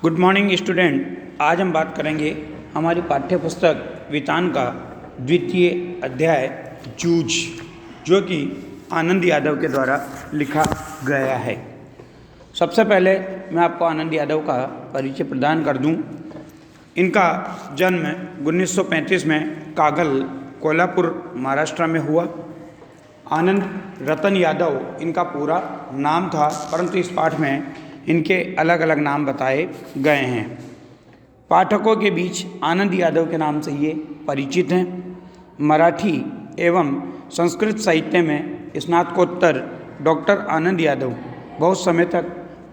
Good morning student. आज हम बात करेंगे हमारी पाठ्य पुस्तक वितान का द्वितीय अध्याय जूझ, जो कि आनंद यादव के द्वारा लिखा गया है। सबसे पहले मैं आपको आनंद यादव का परिचय प्रदान कर दूं। इनका जन्म 1935 में कागल, कोल्हापुर, महाराष्ट्र में हुआ। आनंद रतन यादव इनका पूरा नाम था, परंतु इस पाठ में इनके अलग अलग नाम बताए गए हैं। पाठकों के बीच आनंद यादव के नाम से ये परिचित हैं। मराठी एवं संस्कृत साहित्य में स्नातकोत्तर डॉक्टर आनंद यादव बहुत समय तक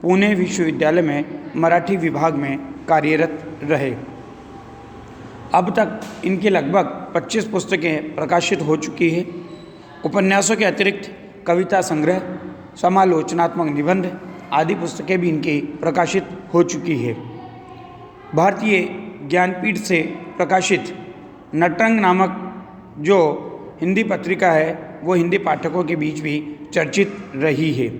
पुणे विश्वविद्यालय में मराठी विभाग में कार्यरत रहे। अब तक इनकी लगभग 25 पुस्तकें प्रकाशित हो चुकी हैं। उपन्यासों के अतिरिक्त कविता संग्रह, समालोचनात्मक निबंध आदि पुस्तकें भी इनकी प्रकाशित हो चुकी है। भारतीय ज्ञानपीठ से प्रकाशित नटरंग नामक जो हिंदी पत्रिका है, वो हिंदी पाठकों के बीच भी चर्चित रही है।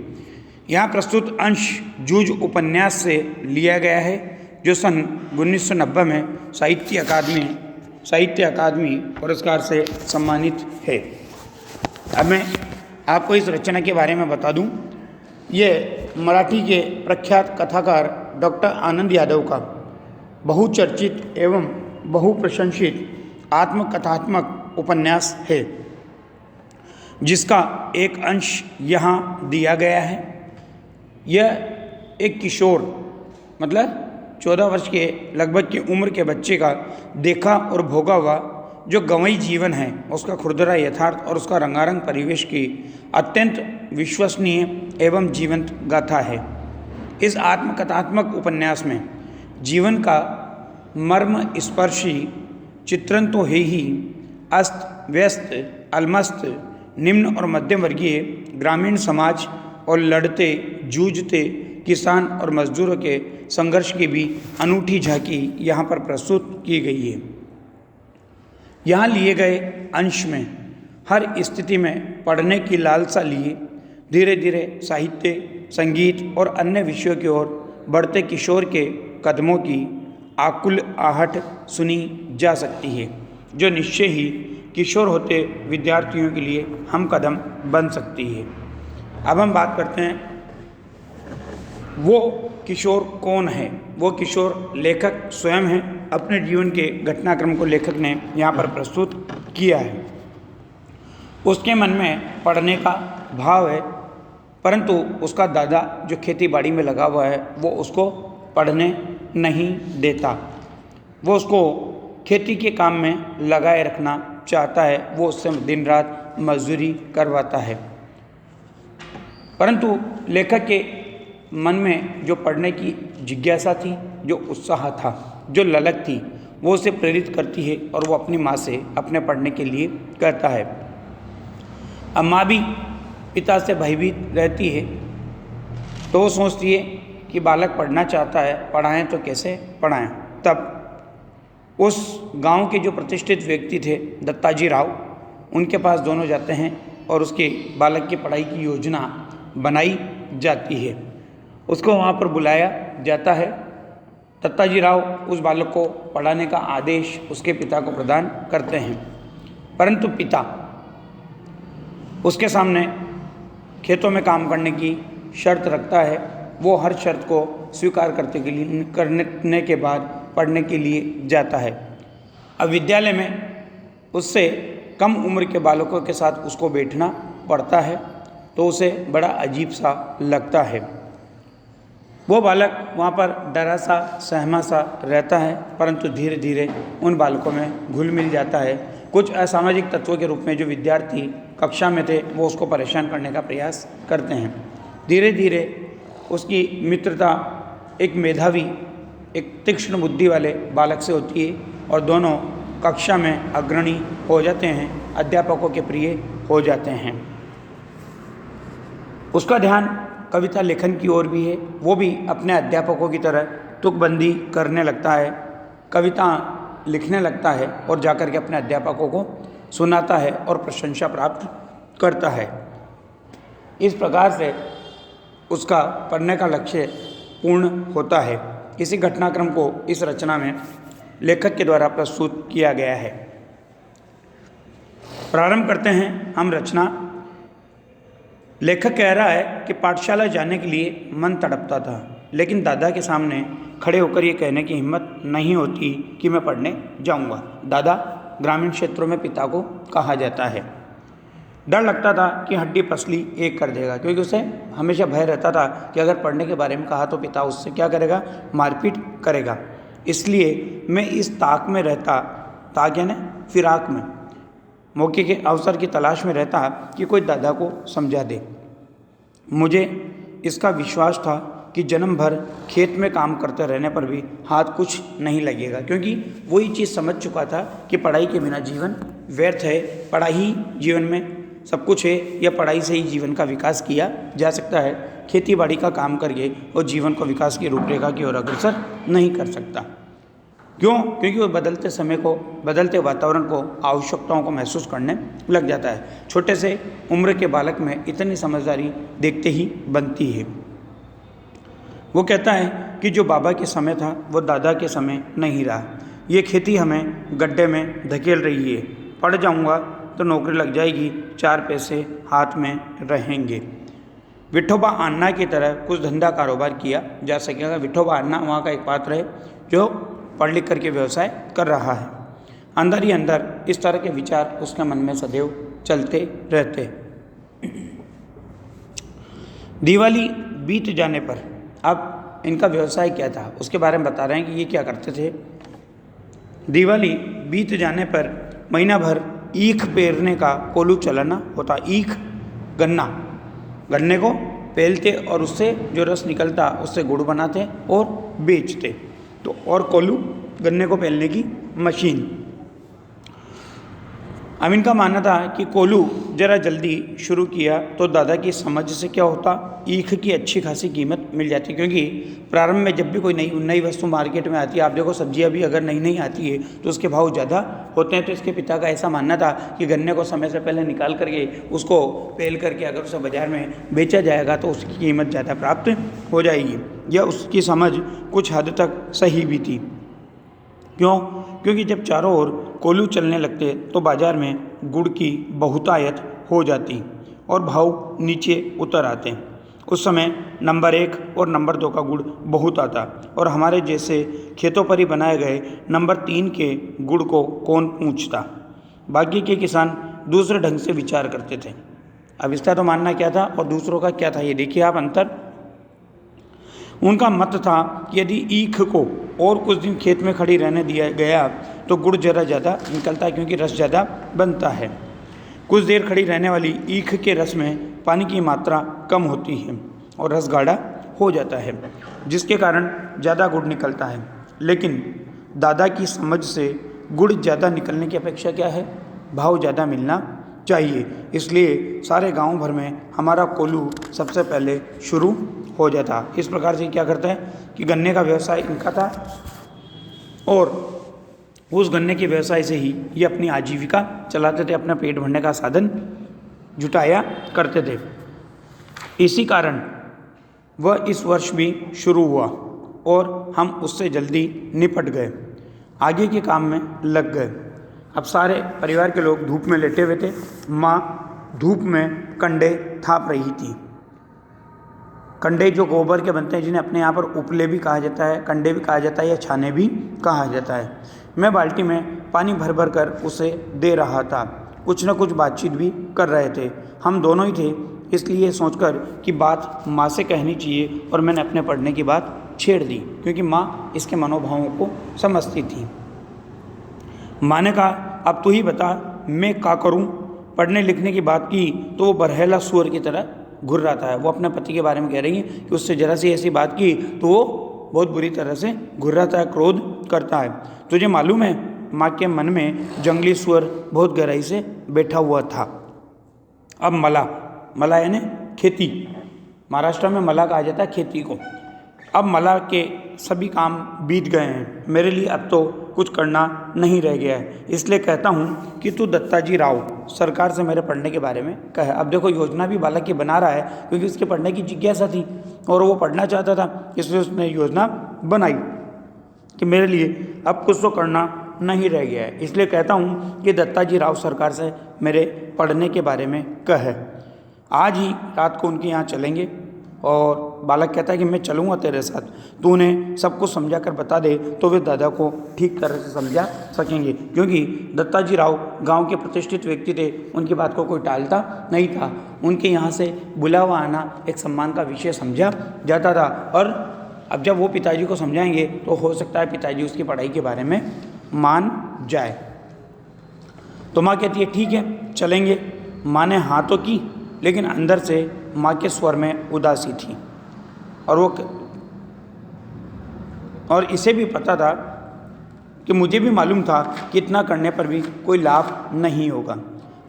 यहाँ प्रस्तुत अंश जूझ उपन्यास से लिया गया है, जो सन 1990 में साहित्य अकादमी पुरस्कार से सम्मानित है। अब मैं आपको इस रचना के बारे में बता दूं। ये मराठी के प्रख्यात कथाकार डॉक्टर आनंद यादव का बहुचर्चित एवं बहुप्रशंसित आत्मकथात्मक उपन्यास है, जिसका एक अंश यहाँ दिया गया है। यह एक किशोर, मतलब 14 वर्ष के लगभग की उम्र के बच्चे का देखा और भोगा हुआ जो गंवई जीवन है, उसका खुरदरा यथार्थ और उसका रंगारंग परिवेश की अत्यंत विश्वसनीय एवं जीवंत गाथा है। इस आत्मकथात्मक उपन्यास में जीवन का मर्म स्पर्शी चित्रण तो है ही, अस्त व्यस्त, अलमस्त, निम्न और मध्यम वर्गीय ग्रामीण समाज और लड़ते जूझते किसान और मजदूरों के संघर्ष की भी अनूठी झांकी यहाँ पर प्रस्तुत की गई है। यहाँ लिए गए अंश में हर स्थिति में पढ़ने की लालसा लिए धीरे धीरे साहित्य, संगीत और अन्य विषयों की ओर बढ़ते किशोर के कदमों की आकुल आहट सुनी जा सकती है, जो निश्चय ही किशोर होते विद्यार्थियों के लिए हम कदम बन सकती है। अब हम बात करते हैं वो किशोर कौन है। वो किशोर लेखक स्वयं हैं। अपने जीवन के घटनाक्रम को लेखक ने यहाँ पर प्रस्तुत किया है। उसके मन में पढ़ने का भाव है, परंतु उसका दादा जो खेती बाड़ी में लगा हुआ है, वो उसको पढ़ने नहीं देता। वो उसको खेती के काम में लगाए रखना चाहता है। वो उससे दिन रात मजदूरी करवाता है, परंतु लेखक के मन में जो पढ़ने की जिज्ञासा थी, जो उत्साह था, जो ललक थी, वो उसे प्रेरित करती है और वो अपनी माँ से अपने पढ़ने के लिए कहता है। अब माँ भी पिता से भयभीत रहती है, तो वो सोचती है कि बालक पढ़ना चाहता है, पढ़ाएं तो कैसे पढ़ाएं। तब उस गांव के जो प्रतिष्ठित व्यक्ति थे दत्ताजी राव, उनके पास दोनों जाते हैं और उसके बालक की पढ़ाई की योजना बनाई जाती है। उसको वहाँ पर बुलाया जाता है। दत्ताजी राव उस बालक को पढ़ाने का आदेश उसके पिता को प्रदान करते हैं, परंतु पिता उसके सामने खेतों में काम करने की शर्त रखता है। वो हर शर्त को स्वीकार करने के बाद पढ़ने के लिए जाता है। अब विद्यालय में उससे कम उम्र के बालकों के साथ उसको बैठना पड़ता है, तो उसे बड़ा अजीब सा लगता है। वो बालक वहाँ पर डरा सा सहमा सा रहता है, परंतु धीरे धीरे उन बालकों में घुल मिल जाता है। कुछ असामाजिक तत्वों के रूप में जो विद्यार्थी कक्षा में थे, वो उसको परेशान करने का प्रयास करते हैं। धीरे धीरे उसकी मित्रता एक मेधावी, एक तीक्ष्ण बुद्धि वाले बालक से होती है और दोनों कक्षा में अग्रणी हो जाते हैं, अध्यापकों के प्रिय हो जाते हैं। उसका ध्यान कविता लेखन की ओर भी है। वो भी अपने अध्यापकों की तरह तुकबंदी करने लगता है, कविता लिखने लगता है और जाकर के अपने अध्यापकों को सुनाता है और प्रशंसा प्राप्त करता है। इस प्रकार से उसका पढ़ने का लक्ष्य पूर्ण होता है। इसी घटनाक्रम को इस रचना में लेखक के द्वारा प्रस्तुत किया गया है। प्रारंभ करते हैं हम रचना। लेखक कह रहा है कि पाठशाला जाने के लिए मन तड़पता था, लेकिन दादा के सामने खड़े होकर ये कहने की हिम्मत नहीं होती कि मैं पढ़ने जाऊंगा। दादा ग्रामीण क्षेत्रों में पिता को कहा जाता है। डर लगता था कि हड्डी पसली एक कर देगा, क्योंकि उसे हमेशा भय रहता था कि अगर पढ़ने के बारे में कहा तो पिता उससे क्या करेगा, मारपीट करेगा। इसलिए मैं इस ताक में रहता, ताक यानी फिराक में, मौके के अवसर की तलाश में रहता कि कोई दादा को समझा दे। मुझे इसका विश्वास था कि जन्म भर खेत में काम करते रहने पर भी हाथ कुछ नहीं लगेगा, क्योंकि वही चीज़ समझ चुका था कि पढ़ाई के बिना जीवन व्यर्थ है। पढ़ाई ही जीवन में सब कुछ है, या पढ़ाई से ही जीवन का विकास किया जा सकता है। खेती बाड़ी का काम करके और जीवन को विकास की रूपरेखा की ओर अग्रसर नहीं कर सकता। क्यों? क्योंकि वो बदलते समय को, बदलते वातावरण को, आवश्यकताओं को महसूस करने लग जाता है। छोटे से उम्र के बालक में इतनी समझदारी देखते ही बनती है। वो कहता है कि जो बाबा के समय था वो दादा के समय नहीं रहा। ये खेती हमें गड्ढे में धकेल रही है। पढ़ जाऊंगा तो नौकरी लग जाएगी, 4 पैसे हाथ में रहेंगे। विठोबा अन्ना की तरह कुछ धंधा कारोबार किया जा सकेगा। विठोबा अन्ना वहाँ का एक पात्र है जो पढ़ लिख करके व्यवसाय कर रहा है। अंदर ही अंदर इस तरह के विचार उसके मन में सदैव चलते रहते। दिवाली बीत जाने पर, अब इनका व्यवसाय क्या था उसके बारे में बता रहे हैं कि ये क्या करते थे। दिवाली बीत जाने पर महीना भर ईख पेरने का कोलू चलाना होता। ईख गन्ना, गन्ने को पेलते और उससे जो रस निकलता उससे गुड़ बनाते और बेचते। तो और कोलू गन्ने को पेलने की मशीन। अब इनका मानना था कि कोलू जरा जल्दी शुरू किया तो दादा की समझ से क्या होता, ईख की अच्छी खासी कीमत मिल जाती। क्योंकि प्रारंभ में जब भी कोई नई वस्तु मार्केट में आती है, आप देखो सब्जियां भी अगर नई आती है तो उसके भाव ज़्यादा होते हैं। तो इसके पिता का ऐसा मानना था कि गन्ने को समय से पहले निकाल करके उसको पेल करके अगर उसे बाजार में बेचा जाएगा तो उसकी कीमत ज़्यादा प्राप्त हो जाएगी। यह उसकी समझ कुछ हद तक सही भी थी। क्यों? क्योंकि जब चारों ओर कोल्हू चलने लगते तो बाजार में गुड़ की बहुतायत हो जाती और भाव नीचे उतर आते। उस समय नंबर 1 और नंबर 2 का गुड़ बहुत आता और हमारे जैसे खेतों पर ही बनाए गए नंबर 3 के गुड़ को कौन पूछता। बाकी के किसान दूसरे ढंग से विचार करते थे। अब इसका तो मानना क्या था और दूसरों का क्या था, ये देखिए आप अंतर। उनका मत था कि यदि ईख को और कुछ दिन खेत में खड़ी रहने दिया गया तो गुड़ जरा ज़्यादा निकलता है, क्योंकि रस ज़्यादा बनता है। कुछ देर खड़ी रहने वाली ईख के रस में पानी की मात्रा कम होती है और रस गाढ़ा हो जाता है, जिसके कारण ज़्यादा गुड़ निकलता है। लेकिन दादा की समझ से गुड़ ज़्यादा निकलने की अपेक्षा क्या है, भाव ज़्यादा मिलना चाहिए। इसलिए सारे गांव भर में हमारा कोल्हू सबसे पहले शुरू हो जाता। इस प्रकार से क्या करता है कि गन्ने का व्यवसाय इनका था और उस गन्ने के व्यवसाय से ही ये अपनी आजीविका चलाते थे, अपना पेट भरने का साधन जुटाया करते थे। इसी कारण वह इस वर्ष भी शुरू हुआ और हम उससे जल्दी निपट गए, आगे के काम में लग गए। अब सारे परिवार के लोग धूप में लेटे हुए थे। माँ धूप में कंडे थाप रही थी। कंडे जो गोबर के बनते हैं, जिन्हें अपने यहाँ पर उपले भी कहा जाता है, कंडे भी कहा जाता है या छाने भी कहा जाता है। मैं बाल्टी में पानी भर भर कर उसे दे रहा था। कुछ न कुछ बातचीत भी कर रहे थे। हम दोनों ही थे, इसलिए सोचकर कि बात माँ से कहनी चाहिए और मैंने अपने पढ़ने की बात छेड़ दी, क्योंकि माँ इसके मनोभावों को समझती थी। माँ ने कहा, अब तू ही बता मैं क्या करूं। पढ़ने लिखने की बात की तो वो बरहला सुअर की तरह घुर रहा था। वो अपने पति के बारे में कह रही है कि उससे जरा सी ऐसी बात की तो वो बहुत बुरी तरह से घुर रहा था, क्रोध करता है। तुझे मालूम है, माँ के मन में जंगली सुअर बहुत गहराई से बैठा हुआ था। अब मला यानी खेती, महाराष्ट्र में मला कहा जाता है खेती को। अब मला के सभी काम बीत गए हैं, मेरे लिए अब तो कुछ करना नहीं रह गया है। इसलिए कहता हूँ कि तू दत्ताजी राव सरकार से मेरे पढ़ने के बारे में कहे। अब देखो योजना भी बालक की बना रहा है, क्योंकि उसके पढ़ने की जिज्ञासा थी और वो पढ़ना चाहता था, इसलिए उसने योजना बनाई कि मेरे लिए अब कुछ तो करना नहीं रह गया है। इसलिए कहता हूँ कि दत्ताजी राव सरकार से मेरे पढ़ने के बारे में कह। आज ही रात को उनके यहाँ चलेंगे और बालक कहता है कि मैं चलूँगा तेरे साथ, तू उन्हें सब कुछ समझा कर बता दे तो वे दादा को ठीक तरह से समझा सकेंगे। क्योंकि दत्ताजी राव गांव के प्रतिष्ठित व्यक्ति थे, उनकी बात को कोई टालता नहीं था। उनके यहाँ से बुलावा आना एक सम्मान का विषय समझा जाता था। और अब जब वो पिताजी को समझाएंगे तो हो सकता है पिताजी उसकी पढ़ाई के बारे में मान जाए। तो माँ कहती है ठीक है चलेंगे। माँ ने हाँ तो की, लेकिन अंदर से माँ के स्वर में उदासी थी और इसे भी पता था कि मुझे भी मालूम था कि इतना करने पर भी कोई लाभ नहीं होगा,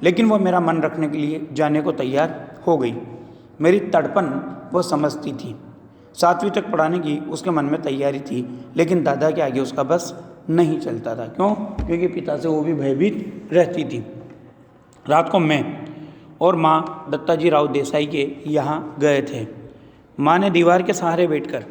लेकिन वो मेरा मन रखने के लिए जाने को तैयार हो गई। मेरी तड़पन वो समझती थी। 7वीं तक पढ़ाने की उसके मन में तैयारी थी, लेकिन दादा के आगे उसका बस नहीं चलता था। क्यों? क्योंकि पिता से वो भी भयभीत रहती थी। रात को मैं और माँ दत्ताजी राव देसाई के यहाँ गए थे। माँ ने दीवार के सहारे बैठकर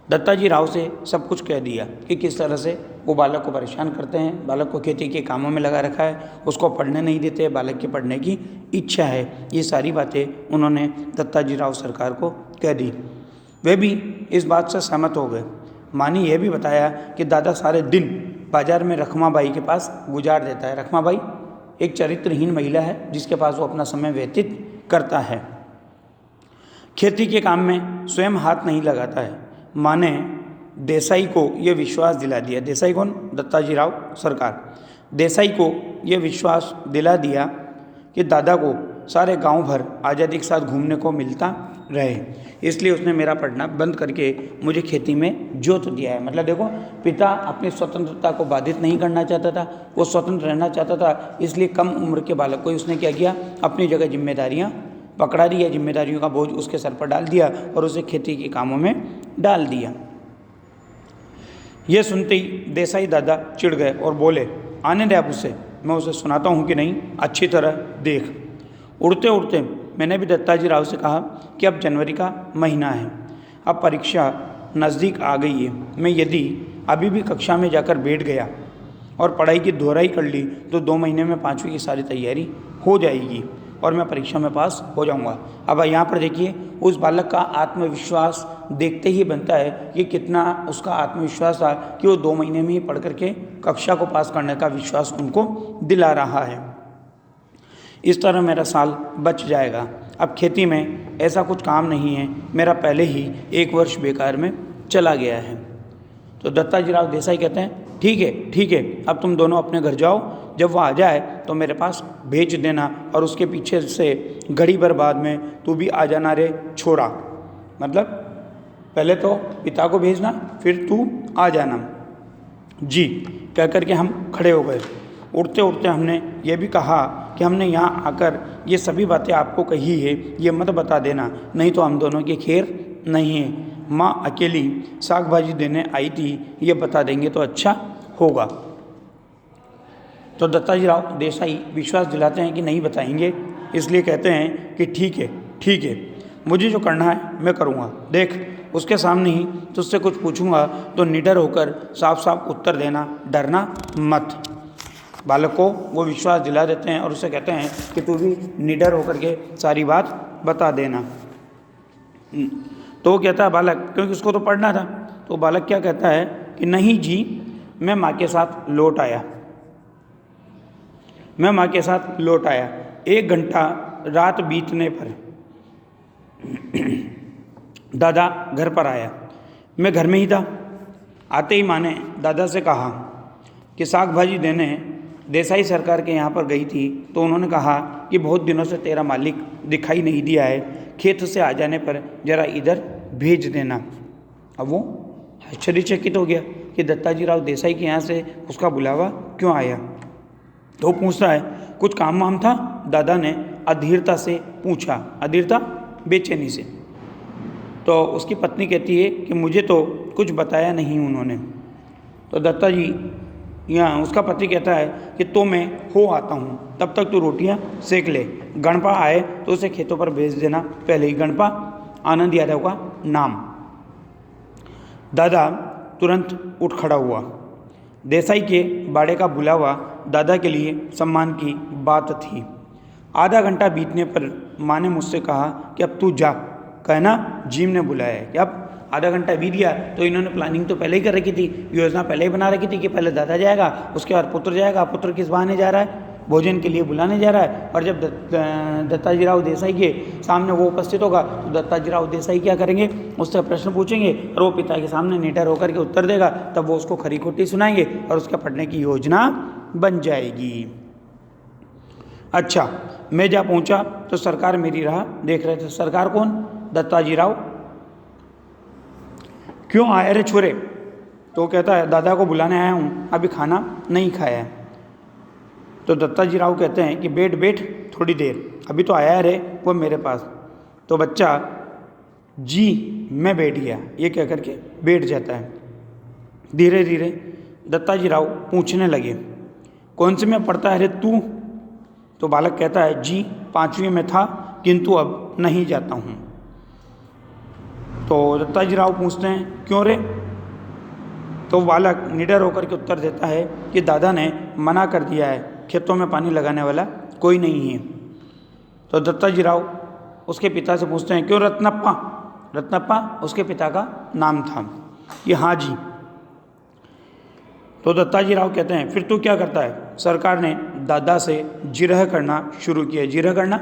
दत्ताजी राव से सब कुछ कह दिया कि किस तरह से वो बालक को परेशान करते हैं, बालक को खेती के कामों में लगा रखा है, उसको पढ़ने नहीं देते, बालक के पढ़ने की इच्छा है। ये सारी बातें उन्होंने दत्ताजी राव सरकार को कह दी। वे भी इस बात से सहमत हो गए। माँ ने यह भी बताया कि दादा सारे दिन बाजार में रखमा बाई के पास गुजार देता है। रखमा बाई एक चरित्रहीन महिला है जिसके पास वो अपना समय व्यतीत करता है। खेती के काम में स्वयं हाथ नहीं लगाता है। माँ ने देसाई को ये विश्वास दिला दिया। देसाई कौन? दत्ताजी राव सरकार। देसाई को ये विश्वास दिला दिया कि दादा को सारे गांव भर आज़ादी के साथ घूमने को मिलता रहे। इसलिए उसने मेरा पढ़ना बंद करके मुझे खेती में जोत दिया है। मतलब देखो, पिता अपनी स्वतंत्रता को बाधित नहीं करना चाहता था, वो स्वतंत्र रहना चाहता था। इसलिए कम उम्र के बालक को उसने क्या किया, अपनी जगह जिम्मेदारियां पकड़ा दिया, जिम्मेदारियों का बोझ उसके सर पर डाल दिया और उसे खेती के कामों में डाल दिया। ये सुनते ही देसाई दादा चिढ़ गए और बोले, आने दे आप उसे, मैं उसे सुनाता हूँ कि नहीं, अच्छी तरह देख। उड़ते उड़ते मैंने भी दत्ताजी राव से कहा कि अब जनवरी का महीना है, अब परीक्षा नज़दीक आ गई है। मैं यदि अभी भी कक्षा में जाकर बैठ गया और पढ़ाई की दोहराई कर ली तो 2 महीने में 5वीं की सारी तैयारी हो जाएगी और मैं परीक्षा में पास हो जाऊंगा। अब यहाँ पर देखिए, उस बालक का आत्मविश्वास देखते ही बनता है कि कितना उसका आत्मविश्वास था कि वो 2 महीने में ही पढ़ करके कक्षा को पास करने का विश्वास उनको दिला रहा है। इस तरह मेरा साल बच जाएगा। अब खेती में ऐसा कुछ काम नहीं है, मेरा पहले ही 1 वर्ष बेकार में चला गया है। तो दत्ताजी राव देसाई कहते हैं, ठीक है, अब तुम दोनों अपने घर जाओ, जब वो आ जाए तो मेरे पास भेज देना और उसके पीछे से घड़ी भर बाद में तू भी आ जाना रे छोरा। मतलब पहले तो पिता को भेजना, फिर तू आ जाना जी, कह कर के हम खड़े हो गए। उड़ते उड़ते हमने ये भी कहा कि हमने यहाँ आकर ये सभी बातें आपको कही है, ये मत बता देना, नहीं तो हम दोनों की खैर नहीं है। माँ अकेली साग भाजी देने आई थी, ये बता देंगे तो अच्छा होगा। तो दत्ताजी राव देसाई विश्वास दिलाते हैं कि नहीं बताएंगे, इसलिए कहते हैं कि ठीक है, मुझे जो करना है मैं करूँगा। देख, उसके सामने ही तुझसे कुछ पूछूंगा तो निडर होकर साफ साफ उत्तर देना, डरना मत। बालक को वो विश्वास दिला देते हैं और उसे कहते हैं कि तू भी निडर होकर के सारी बात बता देना। तो वो कहता है बालक, क्योंकि उसको तो पढ़ना था, तो बालक क्या कहता है कि नहीं जी, मैं माँ के साथ लौट आया। 1 घंटा रात बीतने पर दादा घर पर आया। मैं घर में ही था। आते ही माँ ने दादा से कहा कि साग भाजी देने देसाई सरकार के यहाँ पर गई थी, तो उन्होंने कहा कि बहुत दिनों से तेरा मालिक दिखाई नहीं दिया है, खेत से आ जाने पर ज़रा इधर भेज देना। अब वो आश्चर्यचकित हो गया कि दत्ताजी राव देसाई के यहाँ से उसका बुलावा क्यों आया। तो पूछता है, कुछ काम वाम था? दादा ने अधीरता से पूछा। अधीरता? बेचैनी से। तो उसकी पत्नी कहती है कि मुझे तो कुछ बताया नहीं उन्होंने। तो दत्ताजी यहाँ उसका पति कहता है कि तो मैं हो आता हूँ, तब तक तू रोटियाँ सेक ले, गणपा आए तो उसे खेतों पर भेज देना। पहले ही गणपा, आनंद यादव का नाम। दादा तुरंत उठ खड़ा हुआ। देसाई के बाड़े का बुलावा दादा के लिए सम्मान की बात थी। आधा घंटा बीतने पर माँ ने मुझसे कहा कि अब तू जा, कहना जिम ने बुलाया है। कि अब आधा घंटा बीत गया तो इन्होंने प्लानिंग तो पहले ही कर रखी थी, योजना पहले ही बना रखी थी कि पहले दादा जाएगा, उसके बाद पुत्र जाएगा। पुत्र किस बहाने जा रहा है? भोजन के लिए बुलाने जा रहा है। और जब दत्ताजीराव देसाई के सामने वो उपस्थित होगा तो दत्ताजीराव देसाई क्या करेंगे? उससे प्रश्न पूछेंगे और वो पिता के सामने निडर होकर के उत्तर देगा। तब वो उसको खरी खोटी सुनाएंगे और उसके पढ़ने की योजना बन जाएगी। अच्छा, मैं जा पहुंचा तो सरकार मेरी राह देख रहे थे। सरकार कौन? दत्ताजीराव। क्यों आए रे छोरे? तो कहता है दादा को बुलाने आया हूँ, अभी खाना नहीं खाया है। तो दत्ताजीराव कहते हैं कि बैठ बैठ थोड़ी देर, अभी तो आया है रे वो मेरे पास। तो बच्चा जी मैं बैठ गया ये कह करके बैठ जाता है। धीरे धीरे दत्ताजीराव पूछने लगे, कौन से में पढ़ता है रे तू? तो बालक कहता है जी 5वीं में था किंतु अब नहीं जाता हूँ। तो दत्ताजीराव पूछते हैं क्यों रे? तो बालक निडर होकर के उत्तर देता है कि दादा ने मना कर दिया है, खेतों में पानी लगाने वाला कोई नहीं है। तो दत्ताजीराव उसके पिता से पूछते हैं क्यों रत्नप्पा? रत्नप्पा उसके पिता का नाम था। कि हाँ जी। तो दत्ताजीराव कहते हैं फिर तू क्या करता है? सरकार ने दादा से जिरह करना शुरू किया। जिरह करना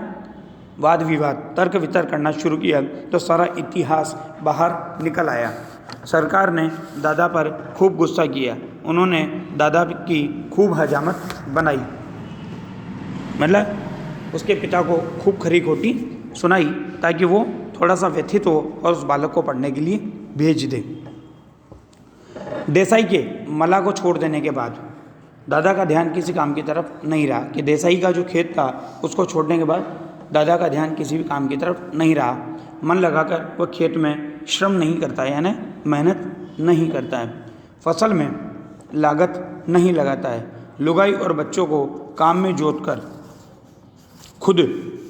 वाद विवाद तर्क वितर्क करना शुरू किया तो सारा इतिहास बाहर निकल आया। सरकार ने दादा पर खूब गुस्सा किया, उन्होंने दादा की खूब हजामत बनाई, मतलब उसके पिता को खूब खरी खोटी सुनाई ताकि वो थोड़ा सा व्यथित हो और उस बालक को पढ़ने के लिए भेज दे। देसाई के मला को छोड़ देने के बाद दादा का ध्यान किसी काम की तरफ नहीं रहा। कि देसाई का जो खेत था उसको छोड़ने के बाद दादा का ध्यान किसी भी काम की तरफ नहीं रहा। मन लगाकर वह खेत में श्रम नहीं करता है, यानी मेहनत नहीं करता है, फसल में लागत नहीं लगाता है, लुगाई और बच्चों को काम में जोतकर खुद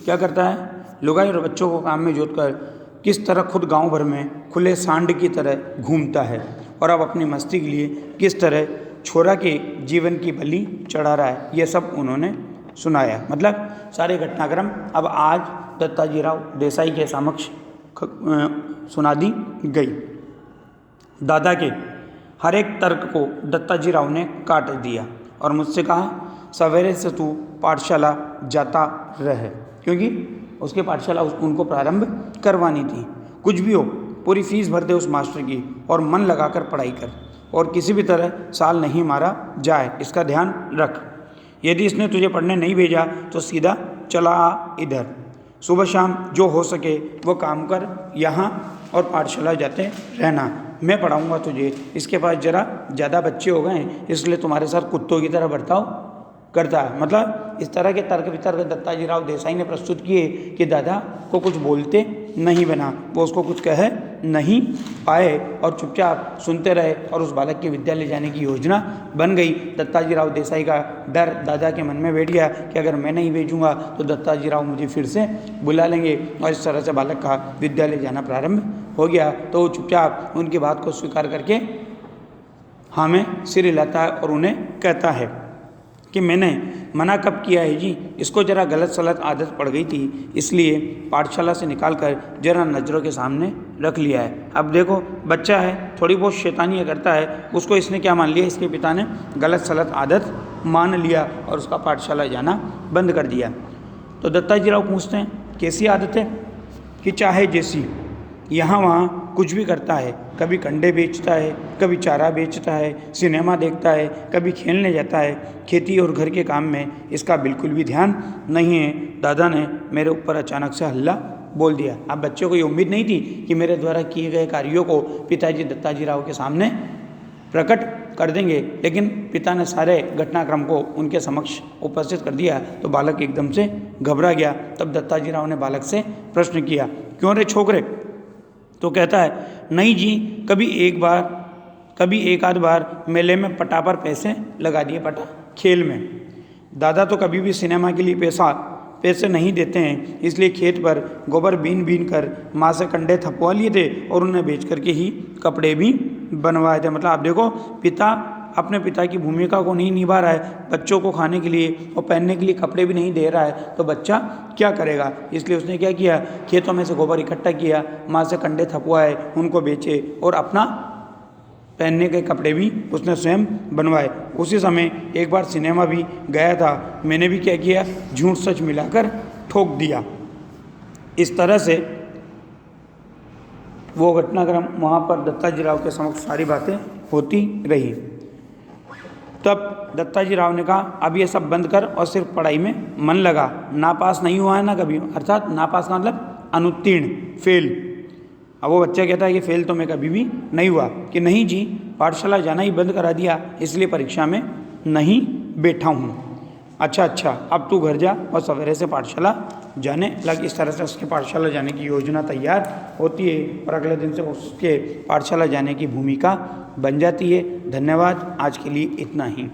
क्या करता है? लुगाई और बच्चों को काम में जोतकर किस तरह खुद गांव भर में खुले सांड की तरह घूमता है और अब अपनी मस्ती के लिए किस तरह छोरा के जीवन की बलि चढ़ा रहा है, यह सब उन्होंने सुनाया। मतलब सारे घटनाक्रम अब आज दत्ताजीराव देसाई के समक्ष सुना दी गई। दादा के हर एक तर्क को दत्ताजीराव ने काट दिया और मुझसे कहा सवेरे से तू पाठशाला जाता रहे, क्योंकि उसके पाठशाला उनको प्रारंभ करवानी थी। कुछ भी हो पूरी फीस भर दे उस मास्टर की और मन लगाकर पढ़ाई कर और किसी भी तरह साल नहीं मारा जाए, इसका ध्यान रख। यदि इसने तुझे पढ़ने नहीं भेजा तो सीधा चला आ इधर, सुबह शाम जो हो सके वो काम कर यहाँ और पाठशाला जाते रहना, मैं पढ़ाऊँगा तुझे। इसके पास ज़रा ज़्यादा बच्चे हो गए हैं इसलिए तुम्हारे साथ कुत्तों की तरह बर्ताव करता है। मतलब इस तरह के तर्क वितर्क दत्ताजीराव देसाई ने प्रस्तुत किए कि दादा को कुछ बोलते नहीं बना, वो उसको कुछ कह नहीं पाए और चुपचाप सुनते रहे और उस बालक के विद्यालय जाने की योजना बन गई। दत्ताजीराव देसाई का डर दादा के मन में बैठ गया कि अगर मैं नहीं भेजूंगा तो दत्ताजीराव मुझे फिर से बुला लेंगे और इस तरह से बालक का विद्यालय जाना प्रारंभ हो गया। तो वो चुपचाप उनकी बात को स्वीकार करके हाँ में सिर हिलाता है और उन्हें कहता है कि मैंने मना कब किया है जी, इसको ज़रा गलत सलत आदत पड़ गई थी इसलिए पाठशाला से निकाल कर ज़रा नज़रों के सामने रख लिया है। अब देखो बच्चा है, थोड़ी बहुत शैतानियाँ करता है, उसको इसने क्या मान लिया? इसके पिता ने गलत सलत आदत मान लिया और उसका पाठशाला जाना बंद कर दिया। तो दत्ताजीराव पूछते हैं कैसी आदत है? कि चाहे जैसी, यहाँ वहाँ कुछ भी करता है, कभी कंडे बेचता है, कभी चारा बेचता है, सिनेमा देखता है, कभी खेलने जाता है, खेती और घर के काम में इसका बिल्कुल भी ध्यान नहीं है। दादा ने मेरे ऊपर अचानक से हल्ला बोल दिया। अब बच्चों को ये उम्मीद नहीं थी कि मेरे द्वारा किए गए कार्यों को पिताजी दत्ताजीराव के सामने प्रकट कर देंगे, लेकिन पिता ने सारे घटनाक्रम को उनके समक्ष उपस्थित कर दिया तो बालक एकदम से घबरा गया। तब दत्ताजीराव ने बालक से प्रश्न किया क्यों रे छोकरे? तो कहता है नहीं जी, कभी एक आध बार मेले में पटा पर पैसे लगा दिए, पटा खेल में। दादा तो कभी भी सिनेमा के लिए पैसे नहीं देते हैं, इसलिए खेत पर गोबर बीन कर माँ से कंडे थपवा लिए थे और उन्हें बेच करके ही कपड़े भी बनवाए थे। मतलब आप देखो, पिता अपने पिता की भूमिका को नहीं निभा रहा है, बच्चों को खाने के लिए और पहनने के लिए कपड़े भी नहीं दे रहा है, तो बच्चा क्या करेगा। इसलिए उसने क्या किया, खेतों में से गोबर इकट्ठा किया, माँ से कंडे थपवाए, उनको बेचे और अपना पहनने के कपड़े भी उसने स्वयं बनवाए। उसी समय एक बार सिनेमा भी गया था, मैंने भी क्या किया, झूठ सच मिलाकर ठोक दिया। इस तरह से वो घटनाक्रम वहाँ पर दत्ताजी राव के समक्ष सारी बातें होती रही। तब दत्ताजी राव ने कहा अब ये सब बंद कर और सिर्फ पढ़ाई में मन लगा। नापास नहीं हुआ है ना कभी, अर्थात नापास का मतलब अनुत्तीर्ण, फेल। अब वो बच्चा कहता है कि फेल तो मैं कभी भी नहीं हुआ, कि नहीं जी, पाठशाला जाना ही बंद करा दिया, इसलिए परीक्षा में नहीं बैठा हूँ। अच्छा, अब तू घर जा और सवेरे से पाठशाला जाने लग। इस तरह से उसके पाठशाला जाने की योजना तैयार होती है और अगले दिन से उसके पाठशाला जाने की भूमिका बन जाती है। धन्यवाद, आज के लिए इतना ही।